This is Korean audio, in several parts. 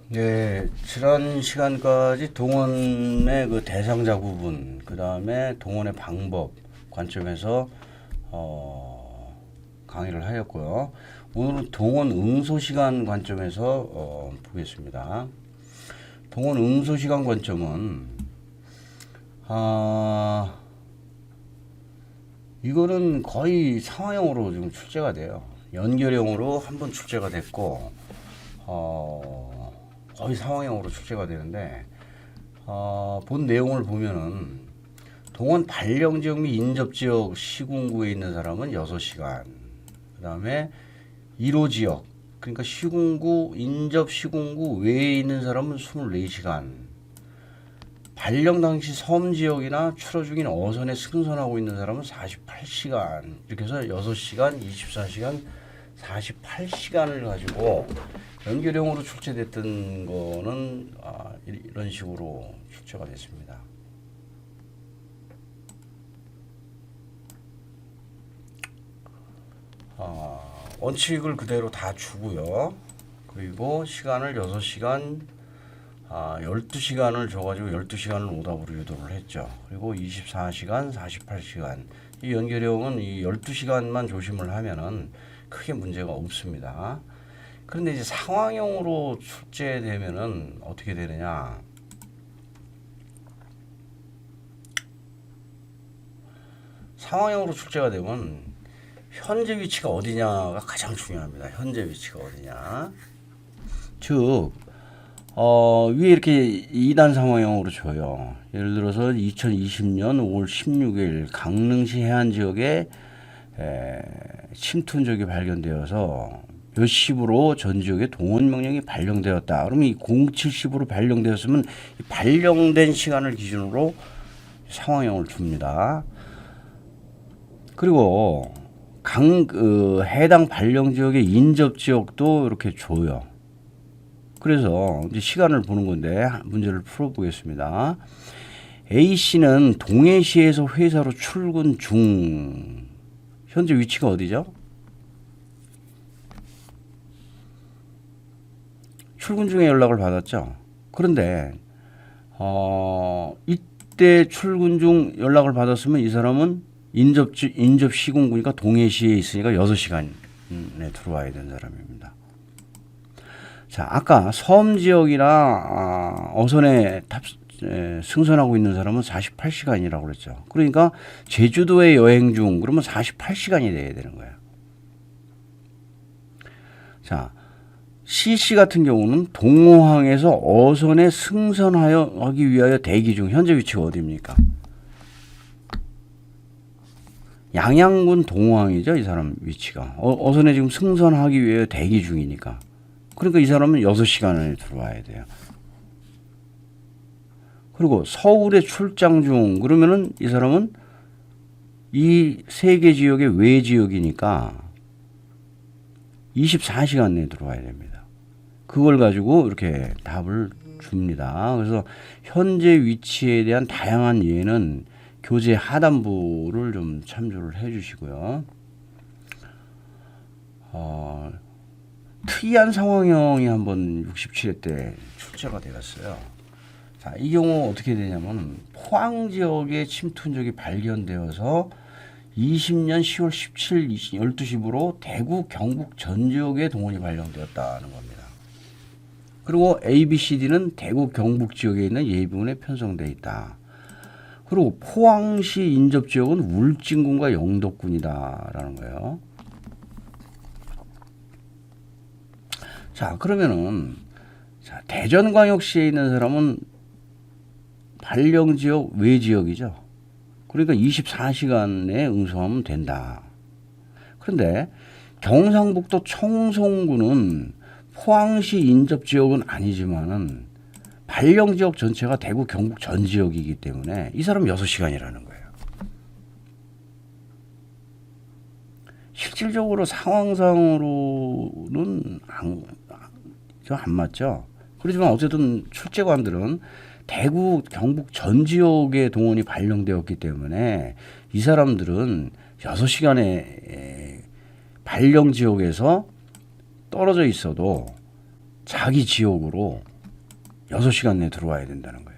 네, 지난 시간까지 동원의 그 대상자 구분, 그 다음에 동원의 방법 관점에서 강의를 하였고요. 오늘은 동원 응소 시간 관점에서 보겠습니다. 동원 응소 시간 관점은 이거는 거의 상황형으로 지금 출제가 돼요. 연결형으로 한번 출제가 됐고 거의 상황형으로 출제가 되는데 본 내용을 보면은 동원 발령지역 및 인접지역 시군구에 있는 사람은 6시간, 그 다음에 1호 지역, 그러니까 시군구, 인접 시군구 외에 있는 사람은 24시간, 발령 당시 섬지역이나 출어 중인 어선에 승선하고 있는 사람은 48시간, 이렇게 해서 6시간, 24시간, 48시간을 가지고 연결형으로 출제됐던 거는 이런 식으로 출제가 됐습니다. 원칙을 그대로 다 주고요. 그리고 시간을 6시간, 12시간을 줘가지고 12시간을 오답으로 유도를 했죠. 그리고 24시간, 48시간. 이 연결형은 이 12시간만 조심을 하면은 크게 문제가 없습니다. 그런데 이제 상황형으로 출제되면은 어떻게 되느냐? 상황형으로 출제가 되면 현재 위치가 어디냐가 가장 중요합니다. 현재 위치가 어디냐? 즉, 위에 이렇게 2단 상황형으로 줘요. 예를 들어서 2020년 5월 16일 강릉시 해안 지역에 침투 흔적이 발견되어서 몇 시부로 전 지역에 동원 명령이 발령되었다. 그러면 이 07시부로 발령되었으면 발령된 시간을 기준으로 상황형을 줍니다. 그리고 해당 발령 지역의 인접 지역도 이렇게 줘요. 그래서 이제 시간을 보는 건데 문제를 풀어보겠습니다. A씨는 동해시에서 회사로 출근 중. 현재 위치가 어디죠? 출근 중에 연락을 받았죠. 그런데 이때 출근 중 연락을 받았으면 이 사람은 인접 시군구니까 동해시에 있으니까 6시간에 들어와야 되는 사람입니다. 자, 아까 섬 지역이나 어선에 승선하고 있는 사람은 48시간이라고 그랬죠. 그러니까 제주도에 여행 중 그러면 48시간이 돼야 되는 거예요. 자, C씨 같은 경우는 동호항에서 어선에 승선하기 위하여 대기 중. 현재 위치가 어디입니까? 양양군 동호항이죠. 이 사람 위치가. 어선에 지금 승선하기 위하여 대기 중이니까. 그러니까 이 사람은 6시간을 들어와야 돼요. 그리고 서울에 출장 중. 그러면은 이 사람은 이 세 개 지역의 외 지역이니까 24시간 내에 들어와야 됩니다. 그걸 가지고 이렇게 답을 줍니다. 그래서 현재 위치에 대한 다양한 예는 교재 하단부를 좀 참조를 해 주시고요. 특이한 상황형이 한번 67회 때 출제가 되었어요. 자, 이 경우 어떻게 되냐면 포항 지역에 침투 흔적이 발견되어서 20년 10월 17일 12시부로 대구 경북 전 지역에 동원이 발령되었다는 겁니다. 그리고 A, B, C, D는 대구 경북 지역에 있는 예비군에 편성되어 있다. 그리고 포항시 인접 지역은 울진군과 영덕군이다라는 거예요. 자, 그러면은 대전광역시에 있는 사람은 발령 지역 외 지역이죠. 그러니까 24시간 내에 응수하면 된다. 그런데 경상북도 청송군은 포항시 인접 지역은 아니지만은 발령 지역 전체가 대구 경북 전 지역이기 때문에 이 사람 6시간이라는 거예요. 실질적으로 상황상으로는 안 맞죠. 그렇지만 어쨌든 출제관들은 대구 경북 전 지역의 동원이 발령되었기 때문에 이 사람들은 6시간의 발령 지역에서 떨어져 있어도 자기 지역으로 6시간 내에 들어와야 된다는 거예요.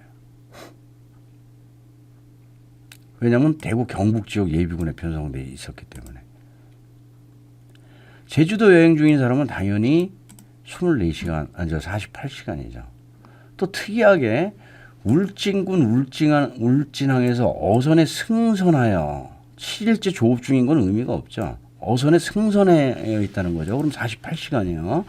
왜냐하면 대구 경북 지역 예비군에 편성돼 있었기 때문에. 제주도 여행 중인 사람은 당연히 24시간, 아니 48시간이죠. 또 특이하게 울진군 울진항에서 어선에 승선하여 7일째 조업 중인 건 의미가 없죠. 어선에 승선해 있다는 거죠. 그럼 48시간이요.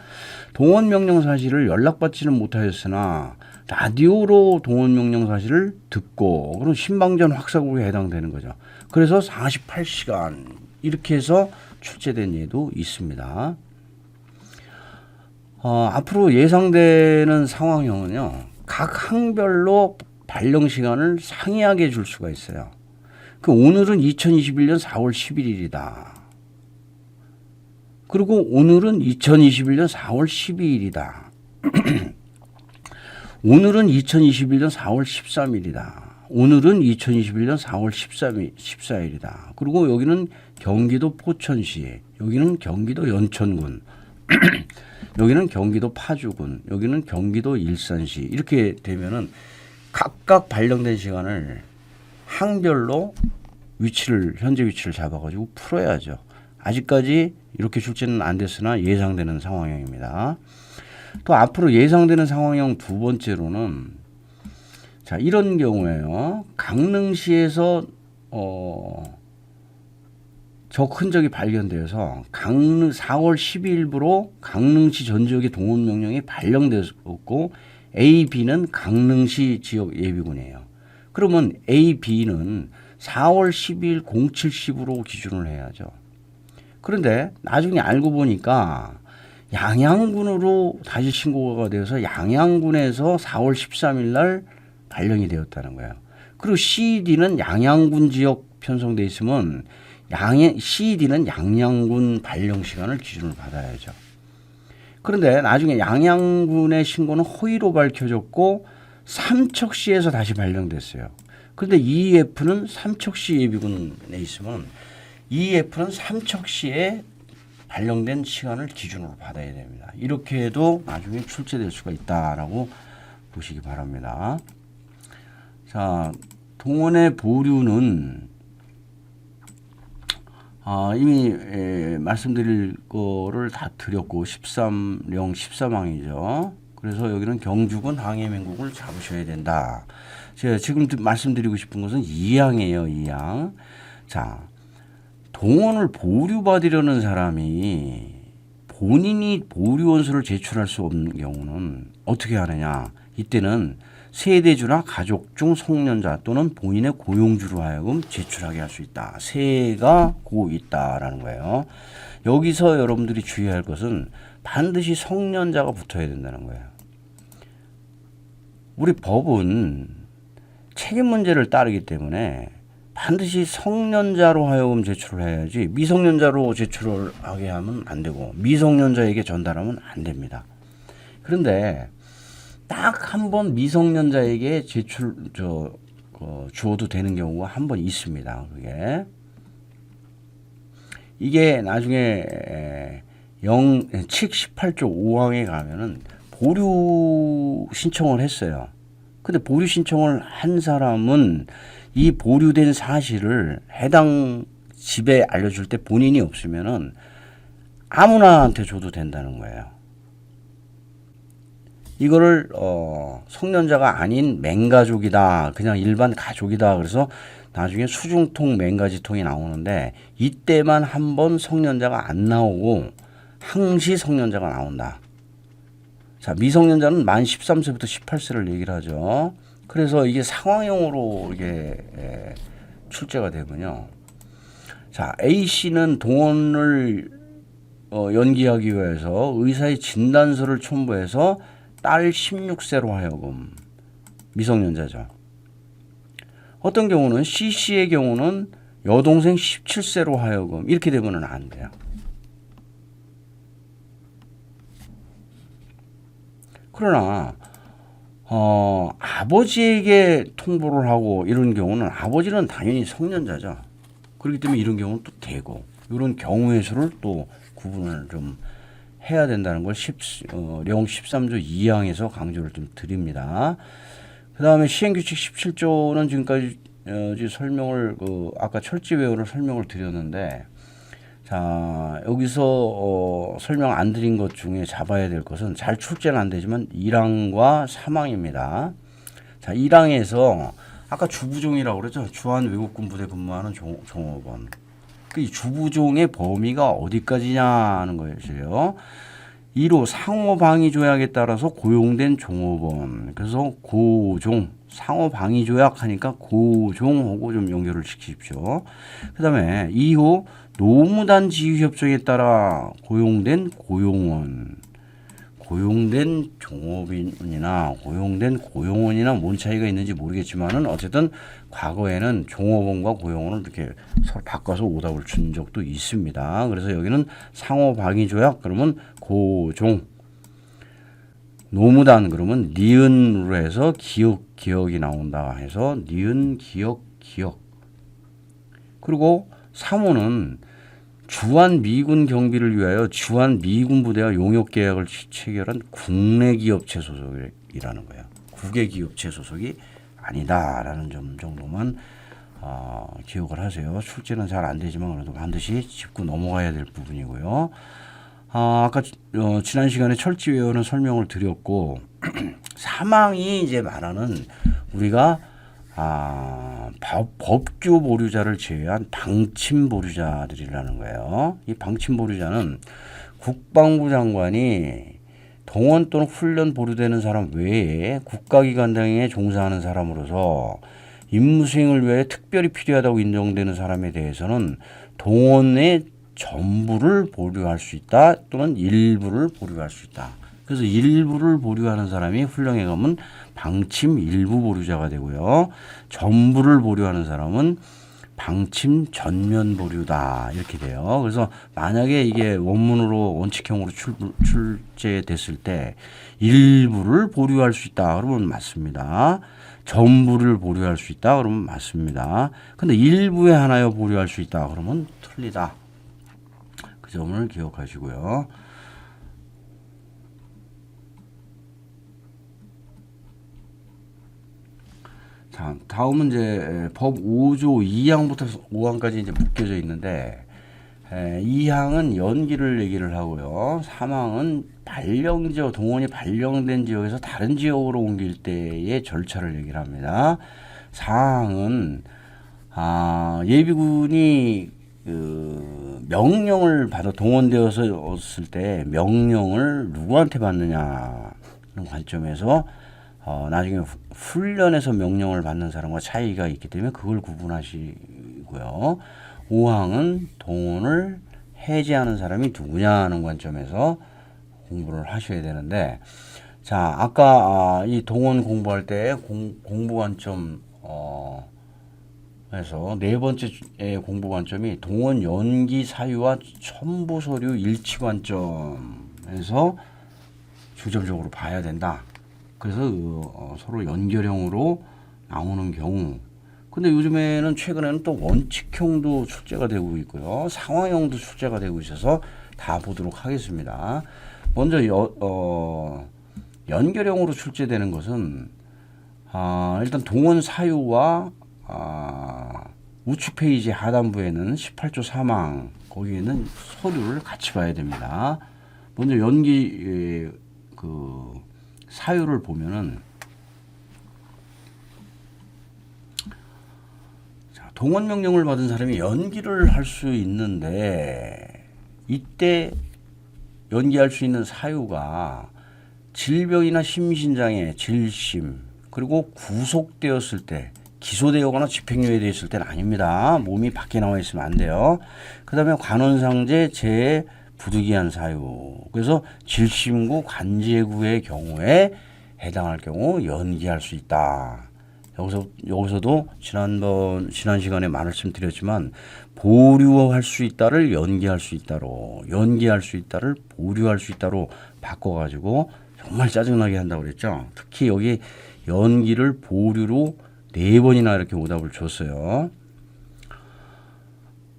동원 명령 사실을 연락받지는 못하였으나 라디오로 동원 명령 사실을 듣고 그럼 신방전 확사국에 해당되는 거죠. 그래서 48시간 이렇게 해서 출제된 예도 있습니다. 앞으로 예상되는 상황형은요. 각 항별로 발령 시간을 상이하게 줄 수가 있어요. 오늘은 2021년 4월 11일이다. 그리고 오늘은 2021년 4월 12일이다. 오늘은 2021년 4월 13일이다. 오늘은 2021년 4월 14일이다. 그리고 여기는 경기도 포천시, 여기는 경기도 연천군, 여기는 경기도 파주군, 여기는 경기도 일산시. 이렇게 되면은 각각 발령된 시간을 항별로 현재 위치를 잡아가지고 풀어야죠. 아직까지 이렇게 출제는 안 됐으나 예상되는 상황형입니다. 또 앞으로 예상되는 상황형 두 번째로는 자, 이런 경우에요. 강릉시에서 적 흔적이 발견되어서 4월 12일부로 강릉시 전 지역의 동원 명령이 발령되었고 A, B는 강릉시 지역 예비군이에요. 그러면 A, B는 4월 12일 0710으로 기준을 해야죠. 그런데 나중에 알고 보니까 양양군으로 다시 신고가 되어서 양양군에서 4월 13일 날 발령이 되었다는 거예요. 그리고 CD는 양양군 지역 편성돼 있으면 CD는 양양군 발령 시간을 기준으로 받아야죠. 그런데 나중에 양양군의 신고는 허위로 밝혀졌고 삼척시에서 다시 발령됐어요. 그런데 EF는 삼척시 예비군에 있으면 EF는 삼척시에 발령된 시간을 기준으로 받아야 됩니다. 이렇게 해도 나중에 출제될 수가 있다라고 보시기 바랍니다. 자, 동원의 보류는 이미 말씀드릴 거를 다 드렸고 13항이죠. 그래서 여기는 경주군 항해맹국을 잡으셔야 된다. 제가 지금 말씀드리고 싶은 것은 2항이에요. 2항. 자, 동원을 보류받으려는 사람이 본인이 보류원서를 제출할 수 없는 경우는 어떻게 하느냐. 이때는 세대주나 가족 중 성년자 또는 본인의 고용주로 하여금 제출하게 할 수 있다. 세가 고 있다라는 거예요. 여기서 여러분들이 주의할 것은 반드시 성년자가 붙어야 된다는 거예요. 우리 법은 책임 문제를 따르기 때문에 반드시 성년자로 하여금 제출을 해야지 미성년자로 제출을 하게 하면 안 되고 미성년자에게 전달하면 안 됩니다. 그런데 딱 한 번 미성년자에게 주어도 되는 경우가 한 번 있습니다. 이게 나중에 칙 18조 5항에 가면은 보류 신청을 했어요. 근데 보류 신청을 한 사람은 이 보류된 사실을 해당 집에 알려줄 때 본인이 없으면은 아무나한테 줘도 된다는 거예요. 이거를 성년자가 아닌 맹가족이다, 그냥 일반 가족이다. 그래서 나중에 수중통, 맹가지통이 나오는데 이때만 한 번 성년자가 안 나오고 항시 성년자가 나온다. 자, 미성년자는 만 13세부터 18세를 얘기를 하죠. 그래서 이게 상황형으로 이게 출제가 되군요. 자, A 씨는 동원을 연기하기 위해서 의사의 진단서를 첨부해서 딸 16세로 하여금 미성년자죠. 어떤 경우는 C 씨의 경우는 여동생 17세로 하여금 이렇게 되면은 안 돼요. 그러나 아버지에게 통보를 하고 이런 경우는 아버지는 당연히 성년자죠. 그렇기 때문에 이런 경우는 또 되고 이런 경우의 수를 또 구분을 좀 해야 된다는 걸 령 13조 2항에서 강조를 좀 드립니다. 그 다음에 시행규칙 17조는 지금까지 설명을 아까 철지외우를 설명을 드렸는데, 자 여기서 설명 안 드린 것 중에 잡아야 될 것은 잘 출제는 안 되지만 1항과 3항입니다. 자 1항에서 아까 주부종이라고 그랬죠. 주한 외국군 부대 근무하는 종업원. 이 주부종의 범위가 어디까지냐 하는 거예요. 2로 상호방위조약에 따라서 고용된 종업원. 그래서 고종, 상호방위조약 하니까 고종하고 좀 연결을 시키십시오. 그 다음에 2호 노무단 지휘협정에 따라 고용된 고용원. 고용된 종업인이나 고용된 고용원이나 뭔 차이가 있는지 모르겠지만은 어쨌든 과거에는 종업원과 고용원을 이렇게 서로 바꿔서 오답을 준 적도 있습니다. 그래서 여기는 상호방위조약 그러면 고종, 노무단 그러면 니은으로 해서 기억이 나온다 해서 니은 기억. 그리고 3호는 주한 미군 경비를 위하여 주한 미군 부대와 용역 계약을 체결한 국내 기업체 소속이라는 거예요. 국외 기업체 소속이 아니다라는 점 정도만 기억을 하세요. 출제는 잘 안 되지만 그래도 반드시 짚고 넘어가야 될 부분이고요. 아까 지난 시간에 철지외우는 설명을 드렸고 사망이 이제 말하는 우리가 법규 보류자를 제외한 방침 보류자들이라는 거예요. 이 방침 보류자는 국방부 장관이 동원 또는 훈련 보류되는 사람 외에 국가기관 등에 종사하는 사람으로서 임무 수행을 위해 특별히 필요하다고 인정되는 사람에 대해서는 동원의 전부를 보류할 수 있다 또는 일부를 보류할 수 있다. 그래서 일부를 보류하는 사람이 훈령에 가면 방침 일부 보류자가 되고요. 전부를 보류하는 사람은 방침 전면 보류다 이렇게 돼요. 그래서 만약에 이게 원문으로 원칙형으로 출제됐을 때 일부를 보류할 수 있다 그러면 맞습니다. 전부를 보류할 수 있다 그러면 맞습니다. 근데 일부에 하나여 보류할 수 있다 그러면 틀리다. 그 점을 기억하시고요. 자, 다음은 이제 법 5조 2항부터 5항까지 이제 묶여져 있는데 2항은 연기를 얘기를 하고요. 3항은 발령지역, 동원이 발령된 지역에서 다른 지역으로 옮길 때의 절차를 얘기를 합니다. 4항은 예비군이 명령을 받아 동원되었을 때 명령을 누구한테 받느냐는 관점에서 나중에 훈련에서 명령을 받는 사람과 차이가 있기 때문에 그걸 구분하시고요. 5항은 동원을 해제하는 사람이 누구냐는 관점에서 공부를 하셔야 되는데, 자 아까 이 동원 공부할 때 공부 관점 에서 네 번째 공부 관점이 동원 연기 사유와 첨부 서류 일치 관점에서 중점적으로 봐야 된다. 그래서 서로 연결형으로 나오는 경우. 근데 요즘에는 최근에는 또 원칙형도 출제가 되고 있고요. 상황형도 출제가 되고 있어서 다 보도록 하겠습니다. 먼저 연결형으로 출제되는 것은 일단 동원 사유와 우측 페이지 하단부에는 18조 3항 거기에는 서류를 같이 봐야 됩니다. 먼저 연기 사유를 보면은 동원 명령을 받은 사람이 연기를 할 수 있는데 이때 연기할 수 있는 사유가 질병이나 심신장애, 질심 그리고 구속되었을 때 기소되거나 집행유예 되었을 때는 아닙니다. 몸이 밖에 나와 있으면 안 돼요. 그 다음에 관원상제 재해 부득이한 사유. 그래서 질심구 관제구의 경우에 해당할 경우 연기할 수 있다. 여기서도 지난 시간에 말씀드렸지만 보류할 수 있다를 연기할 수 있다로, 연기할 수 있다를 보류할 수 있다로 바꿔가지고 정말 짜증나게 한다고 그랬죠. 특히 여기 연기를 보류로 4번이나 이렇게 오답을 줬어요.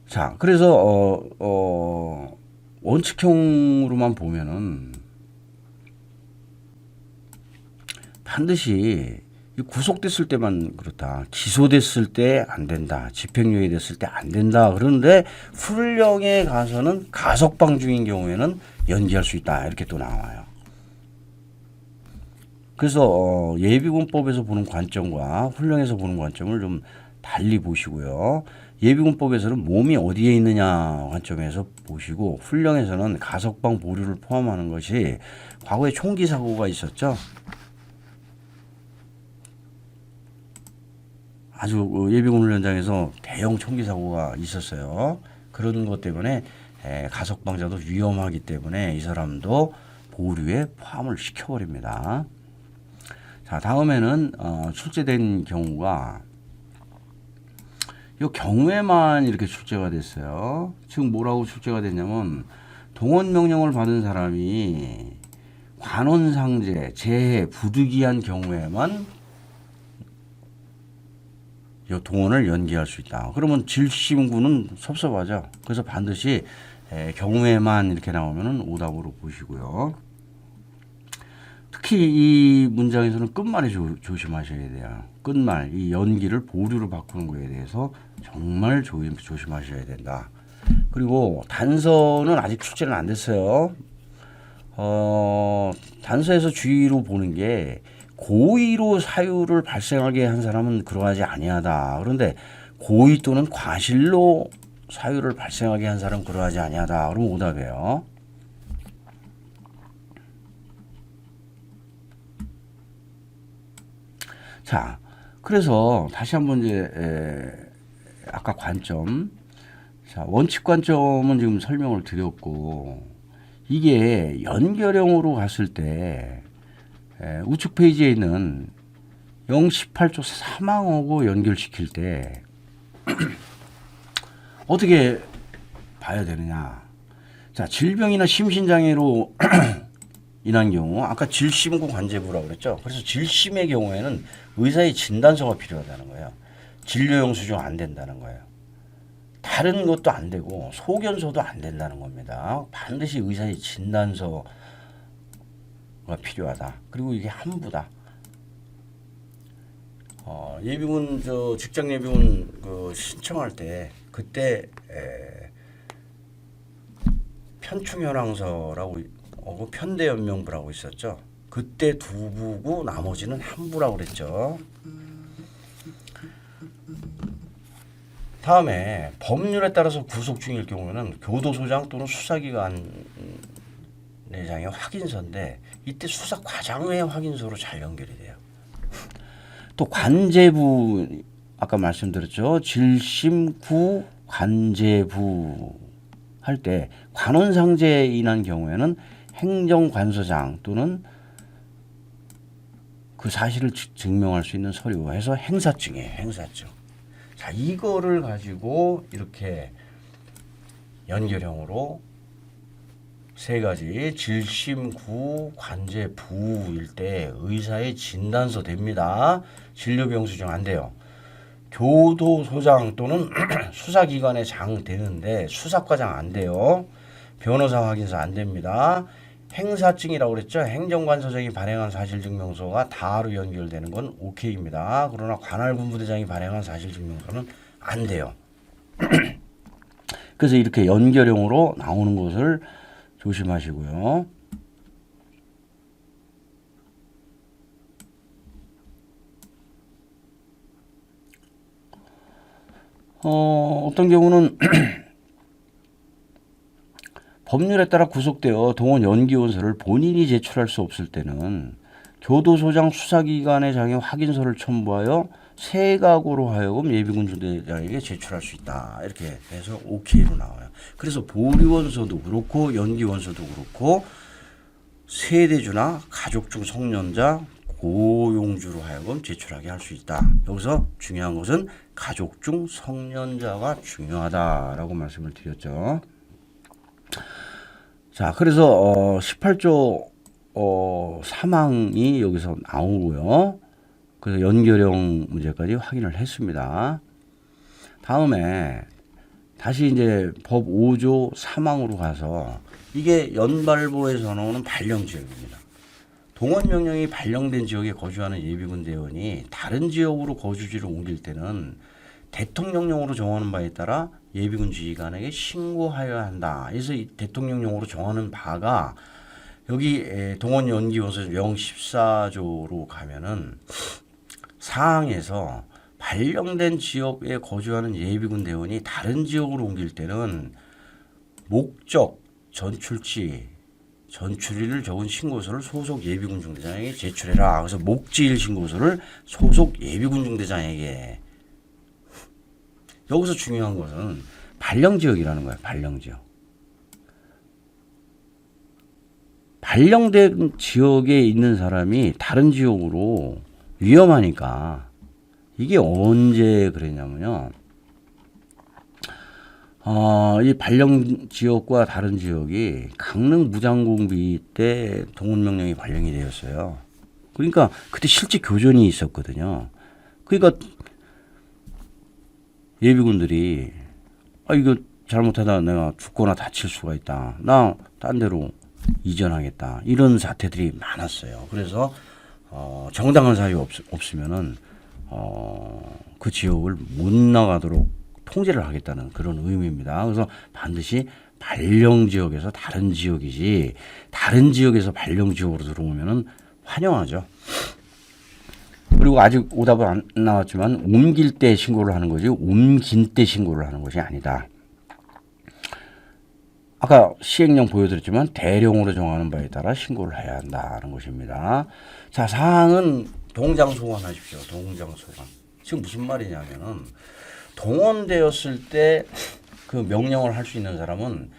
자, 그래서 원칙형으로만 보면은 반드시 구속됐을 때만 그렇다. 기소됐을 때 안 된다. 집행유예 됐을 때 안 된다. 그런데 훈령에 가서는 가석방 중인 경우에는 연기할 수 있다. 이렇게 또 나와요. 그래서 예비군법에서 보는 관점과 훈령에서 보는 관점을 좀 달리 보시고요. 예비군법에서는 몸이 어디에 있느냐 관점에서 보시고 훈령에서는 가석방 보류를 포함하는 것이 과거에 총기 사고가 있었죠. 아주 예비군 훈련장에서 대형 총기 사고가 있었어요. 그런 것 때문에 가석방자도 위험하기 때문에 이 사람도 보류에 포함을 시켜버립니다. 자, 다음에는 출제된 경우가 이 경우에만 이렇게 출제가 됐어요. 즉 뭐라고 출제가 됐냐면 동원 명령을 받은 사람이 관원상제, 재해, 부득이한 경우에만 이 동원을 연기할 수 있다. 그러면 질심구는 섭섭하죠. 그래서 반드시 경우에만 이렇게 나오면 오답으로 보시고요. 특히 이 문장에서는 끝말에 조심하셔야 돼요. 끝말, 이 연기를 보류로 바꾸는 거에 대해서 정말 조심하셔야 된다. 그리고 단서는 아직 출제는 안 됐어요. 단서에서 주의로 보는 게 고의로 사유를 발생하게 한 사람은 그러하지 아니하다. 그런데 고의 또는 과실로 사유를 발생하게 한 사람은 그러하지 아니하다. 그러면 오답이에요. 자, 그래서 다시 한번 아까 관점, 자 원칙 관점은 지금 설명을 드렸고 이게 연결형으로 갔을 때 우측 페이지에 있는 018조 사망하고 연결시킬 때 어떻게 봐야 되느냐. 자, 질병이나 심신장애로 인한 경우 아까 질심구 관제부라고 그랬죠. 그래서 질심의 경우에는 의사의 진단서가 필요하다는 거예요. 진료영수증 안 된다는 거예요. 다른 것도 안 되고 소견서도 안 된다는 겁니다. 반드시 의사의 진단서가 필요하다. 그리고 이게 한부다. 예비군 직장 예비군 신청할 때 그때 편충현황서라고 편대연명부라고 있었죠. 그때 두 부고 나머지는 한 부라고 그랬죠. 다음에 법률에 따라서 구속 중일 경우에는 교도소장 또는 수사기관 내장의 확인서인데 이때 수사과장의 확인서로 잘 연결이 돼요. 또 관제부 아까 말씀드렸죠. 질심구 관제부 할 때 관원상제에 인한 경우에는 행정관서장 또는 그 사실을 증명할 수 있는 서류 해서 행사증이에요. 행사증. 자, 이거를 가지고 이렇게 연결형으로 세 가지 질심구 관제부일 때 의사의 진단서 됩니다. 진료병수증 안 돼요. 교도소장 또는 수사기관의 장 되는데 수사과장 안 돼요. 변호사 확인서 안 됩니다. 행사증이라고 그랬죠. 행정관서장이 발행한 사실증명서가 다로 연결되는 건 오케이입니다. 그러나 관할군부대장이 발행한 사실증명서는 안 돼요. 그래서 이렇게 연결형으로 나오는 것을 조심하시고요. 어떤 경우는 법률에 따라 구속되어 동원 연기원서를 본인이 제출할 수 없을 때는 교도소장 수사기관의 장의 확인서를 첨부하여 세각으로 하여금 예비군 중대장에게 제출할 수 있다. 이렇게 해서 오케이로 나와요. 그래서 보류원서도 그렇고 연기원서도 그렇고 세대주나 가족 중 성년자 고용주로 하여금 제출하게 할 수 있다. 여기서 중요한 것은 가족 중 성년자가 중요하다라고 말씀을 드렸죠. 자, 그래서 18조 사망이 여기서 나오고요. 그래서 연결형 문제까지 확인을 했습니다. 다시 이제 법 5조 3항으로 가서 이게 연발부에서 나오는 발령지역입니다. 동원명령이 발령된 지역에 거주하는 예비군 대원이 다른 지역으로 거주지를 옮길 때는 대통령령으로 정하는 바에 따라 예비군 지휘관에게 신고하여야 한다. 그래서 이 대통령령으로 정하는 바가 여기 동원연기원서 명 14조로 가면은 사항에서 발령된 지역에 거주하는 예비군 대원이 다른 지역으로 옮길 때는 목적, 전출지, 전출일을 적은 신고서를 소속 예비군 중대장에게 제출해라. 그래서 목지일 신고서를 소속 예비군 중대장에게. 여기서 중요한 것은 발령지역이라는 거예요. 발령지역. 발령된 지역에 있는 사람이 다른 지역으로 위험하니까 이게 언제 그랬냐면요. 이 발령 지역과 다른 지역이 강릉 무장공비 때 동원명령이 발령이 되었어요. 그러니까 그때 실제 교전이 있었거든요. 그러니까 예비군들이 이거 잘못하다 내가 죽거나 다칠 수가 있다. 나 딴 데로 이전하겠다. 이런 사태들이 많았어요. 그래서 정당한 사유 없으면은 그 지역을 못 나가도록 통제를 하겠다는 그런 의미입니다. 그래서 반드시 발령 지역에서 다른 지역이지 다른 지역에서 발령 지역으로 들어오면은 환영하죠. 그리고 아직 오답은 안 나왔지만 옮길 때 신고를 하는 거지 옮긴 때 신고를 하는 것이 아니다. 아까 시행령 보여드렸지만 대령으로 정하는 바에 따라 신고를 해야 한다는 것입니다. 자, 사항은 동장 소관하십시오. 동장 소관. 지금 무슨 말이냐면은 동원되었을 때 그 명령을 할 수 있는 사람은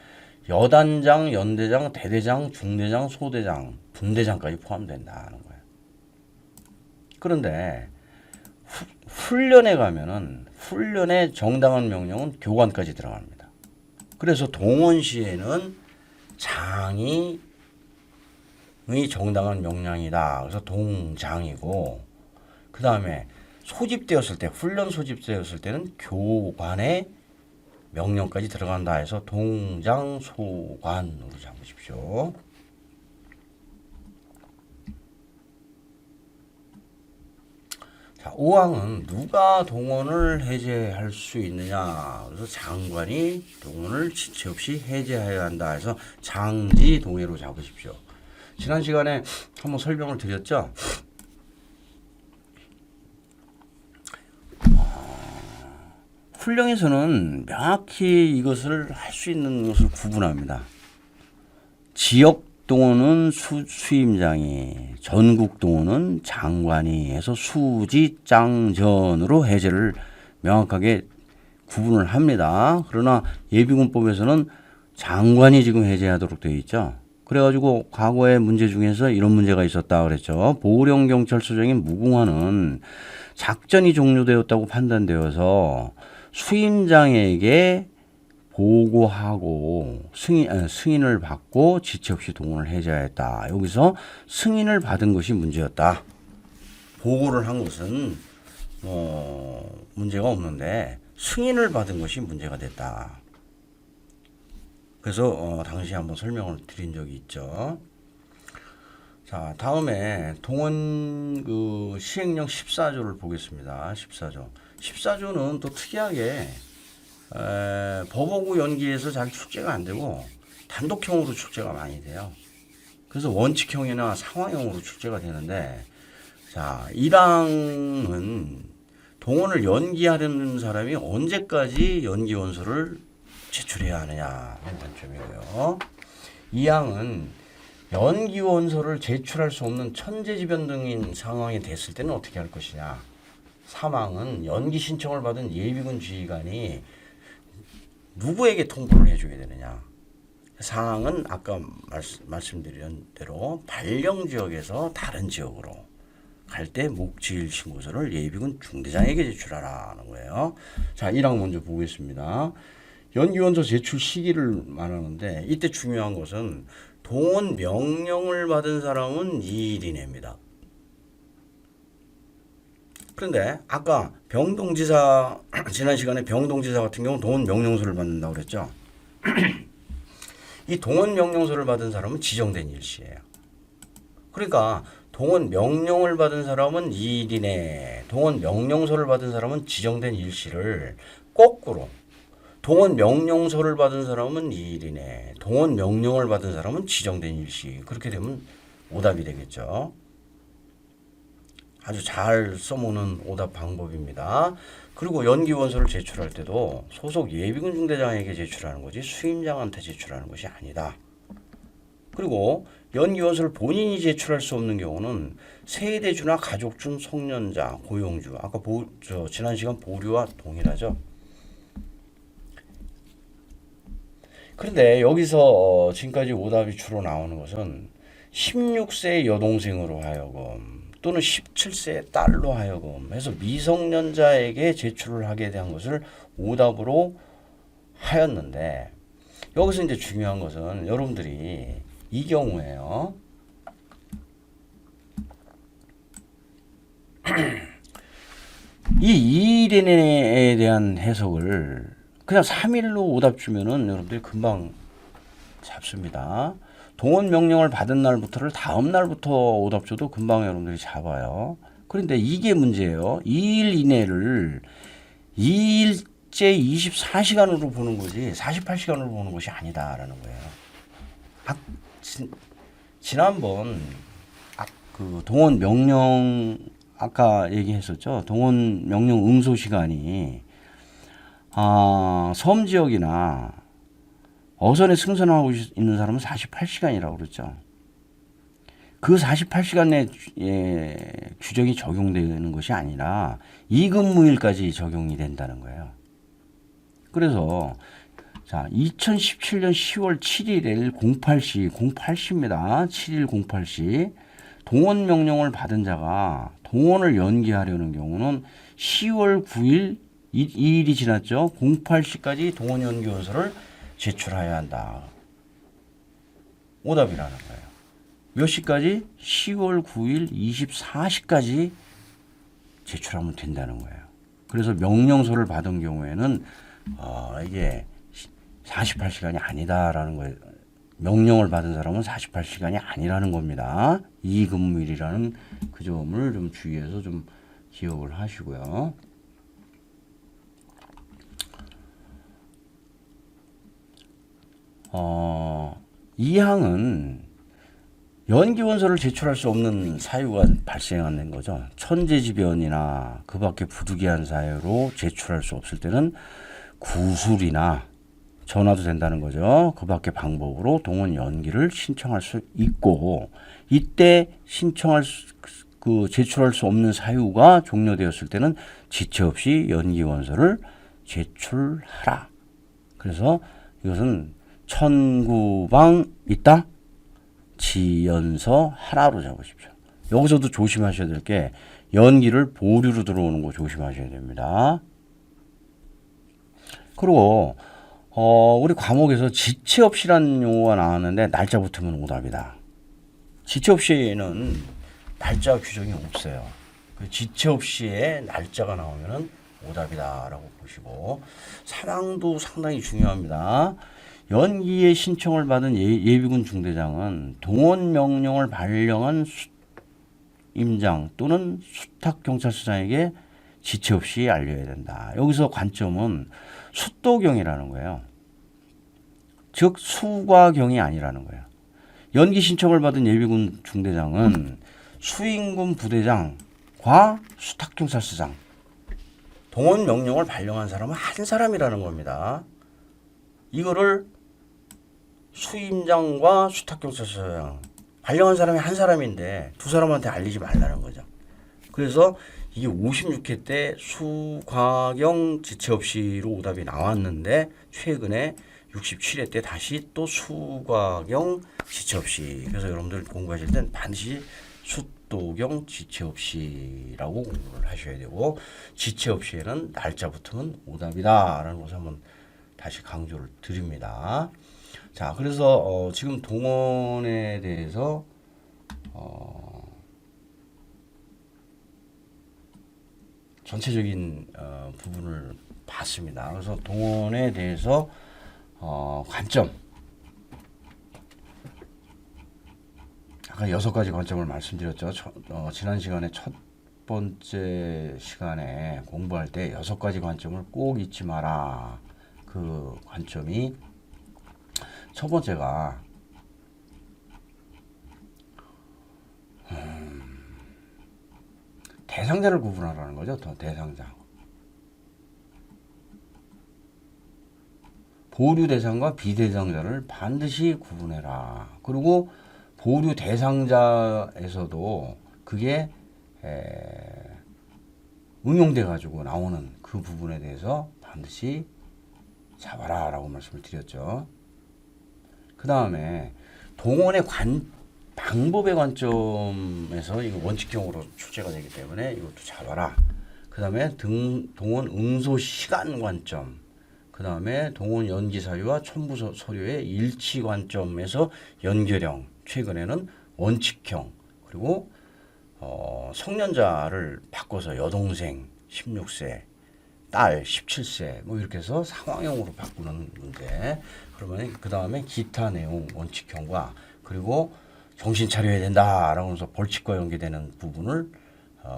여단장, 연대장, 대대장, 중대장, 소대장, 분대장까지 포함된다는 거예요. 그런데 훈련에 가면은 훈련의 정당한 명령은 교관까지 들어갑니다. 그래서 동원 시에는 장이 정당한 명령이다. 그래서 동장이고 그 다음에 소집되었을 때 훈련 소집되었을 때는 교관의 명령까지 들어간다 해서 동장소관으로 잡으십시오. 자, 5항은 누가 동원을 해제할 수 있느냐. 그래서 장관이 동원을 지체 없이 해제해야 한다 해서 장지 동해로 잡으십시오. 지난 시간에 한번 설명을 드렸죠. 훈령에서는 명확히 이것을 할 수 있는 것을 구분합니다. 지역 동원은 수임장이, 전국 동원은 장관이 해서 수지장전으로 해제를 명확하게 구분을 합니다. 그러나 예비군법에서는 장관이 지금 해제하도록 되어 있죠. 그래가지고 과거의 문제 중에서 이런 문제가 있었다 그랬죠. 보령경찰서장인 무궁화는 작전이 종료되었다고 판단되어서 수임장에게 보고하고 승인을 받고 지체 없이 동원을 해제했다. 여기서 승인을 받은 것이 문제였다. 보고를 한 것은 문제가 없는데 승인을 받은 것이 문제가 됐다. 그래서 당시에 한번 설명을 드린 적이 있죠. 자, 다음에 동원 그 시행령 14조를 보겠습니다. 14조. 14조는 또 특이하게 법원구 연기에서 잘 출제가 안 되고 단독형으로 출제가 많이 돼요. 그래서 원칙형이나 상황형으로 출제가 되는데, 자, 1항은 동원을 연기하려는 사람이 언제까지 연기 원서를 제출해야 하느냐 하는 관점이고요. 2항은 연기 원서를 제출할 수 없는 천재지변 등인 상황이 됐을 때는 어떻게 할 것이냐. 3항은 연기 신청을 받은 예비군 지휘관이 누구에게 통보를 해줘야 되느냐. 4항은 아까 말씀드린 대로 발령 지역에서 다른 지역으로 갈 때 목지일 신고서를 예비군 중대장에게 제출하라는 거예요. 자, 1항 먼저 보겠습니다. 연기원서 제출 시기를 말하는데 이때 중요한 것은 동원 명령을 받은 사람은 2일 이내입니다. 그런데 아까 병동지사 지난 시간에 병동지사 같은 경우 동원 명령서를 받는다고 그랬죠. 이 동원 명령서를 받은 사람은 지정된 일시예요. 그러니까 동원 명령을 받은 사람은 2일이네. 동원 명령서를 받은 사람은 지정된 일시를 거꾸로 동원 명령서를 받은 사람은 2일이네. 동원 명령을 받은 사람은 지정된 일시. 그렇게 되면 오답이 되겠죠. 아주 잘 써먹는 오답 방법입니다. 그리고 연기원서를 제출할 때도 소속 예비군 중대장에게 제출하는 거지 수임장한테 제출하는 것이 아니다. 그리고 연기원서를 본인이 제출할 수 없는 경우는 세대주나 가족중 성년자, 고용주 아까 지난 시간 보류와 동일하죠. 그런데 여기서 지금까지 오답이 주로 나오는 것은 16세 여동생으로 하여금 또는 17세 딸로 하여금 해서 미성년자에게 제출을 하게 대한 것을 오답으로 하였는데 여기서 이제 중요한 것은 여러분들이 이 경우에요. 이 2일에 대한 해석을 그냥 3일로 오답 주면은 여러분들이 금방 잡습니다. 동원 명령을 받은 날부터를 다음 날부터 오답 줘도 금방 여러분들이 잡아요. 그런데 이게 문제예요. 2일 이내를 2일째 24시간으로 보는 거지 48시간으로 보는 것이 아니다라는 거예요. 지난번 그 동원 명령 아까 얘기했었죠. 동원 명령 응소 시간이 섬 지역이나 어선에 승선하고 있는 사람은 48시간이라고 그랬죠. 그 48시간 내 규정이 적용되는 것이 아니라 이근무일까지 적용이 된다는 거예요. 그래서 자, 2017년 10월 7일에 08시입니다. 7일 08시 동원 명령을 받은 자가 동원을 연기하려는 경우는 10월 9일 2일이 지났죠. 08시까지 동원 연기원서를 제출해야 한다. 오답이라는 거예요. 몇 시까지? 10월 9일 24시까지 제출하면 된다는 거예요. 그래서 명령서를 받은 경우에는 이게 48시간이 아니다라는 거예요. 명령을 받은 사람은 48시간이 아니라는 겁니다. 이근무일이라는 그 점을 좀 주의해서 좀 기억을 하시고요. 이 항은 연기원서를 제출할 수 없는 사유가 발생하는 거죠. 천재지변이나 그 밖에 부득이한 사유로 제출할 수 없을 때는 구술이나 전화도 된다는 거죠. 그 밖에 방법으로 동원 연기를 신청할 수 있고 이때 제출할 수 없는 사유가 종료되었을 때는 지체 없이 연기원서를 제출하라. 그래서 이것은 천구방 있다? 지연서 하나로 잡으십시오. 여기서도 조심하셔야 될 게 연기를 보류로 들어오는 거 조심하셔야 됩니다. 그리고 우리 과목에서 지체 없이라는 용어가 나왔는데 날짜 붙으면 오답이다. 지체 없이는 날짜 규정이 없어요. 그 지체 없이의 날짜가 나오면은 오답이다라고 보시고 사랑도 상당히 중요합니다. 연기의 신청을 받은 예비군 중대장은 동원 명령을 발령한 임장 또는 수탁경찰서장에게 지체 없이 알려야 된다. 여기서 관점은 수도경이라는 거예요. 즉 수과경이 아니라는 거예요. 연기 신청을 받은 예비군 중대장은 수인군 부대장과 수탁경찰서장 동원 명령을 발령한 사람은 한 사람이라는 겁니다. 이거를 수임장과 수탁경찰서장 발령한 사람이 한 사람인데 두 사람한테 알리지 말라는 거죠. 그래서 이게 56회 때 수과경 지체 없이로 오답이 나왔는데 최근에 67회 때 다시 또 수과경 지체 없이. 그래서 여러분들 공부하실 땐 반드시 수도경 지체 없이라고 공부를 하셔야 되고 지체 없이에는 날짜 붙으면 오답이다라는 것을 한번 다시 강조를 드립니다. 자, 그래서 지금 동원에 대해서 전체적인 부분을 봤습니다. 그래서 동원에 대해서 관점 아까 6가지 관점을 말씀드렸죠. 지난 시간에 첫 번째 시간에 공부할 때 6가지 관점을 꼭 잊지 마라. 그 관점이 첫 번째가 대상자를 구분하라는 거죠. 대상자. 보류 대상과 비대상자를 반드시 구분해라. 그리고 보류 대상자에서도 그게 응용돼 가지고 나오는 그 부분에 대해서 반드시 잡아라 라고 말씀을 드렸죠. 그 다음에 동원의 방법의 관점에서 이거 원칙형으로 출제가 되기 때문에 이것도 잡아라. 그 다음에 동원 응소 시간 관점, 그 다음에 동원 연기 사유와 첨부 서류의 일치 관점에서 연결형, 최근에는 원칙형, 그리고 성년자를 바꿔서 여동생 16세, 딸 17세 뭐 이렇게 해서 상황형으로 바꾸는 문제. 그러면 그 다음에 기타 내용 원칙형과 그리고 정신 차려야 된다라고 해서 벌칙과 연계되는 부분을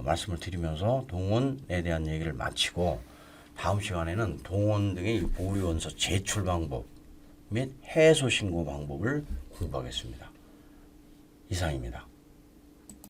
말씀을 드리면서 동원에 대한 얘기를 마치고 다음 시간에는 동원 등의 보류 원서 제출 방법 및 해소 신고 방법을 공부하겠습니다. 이상입니다.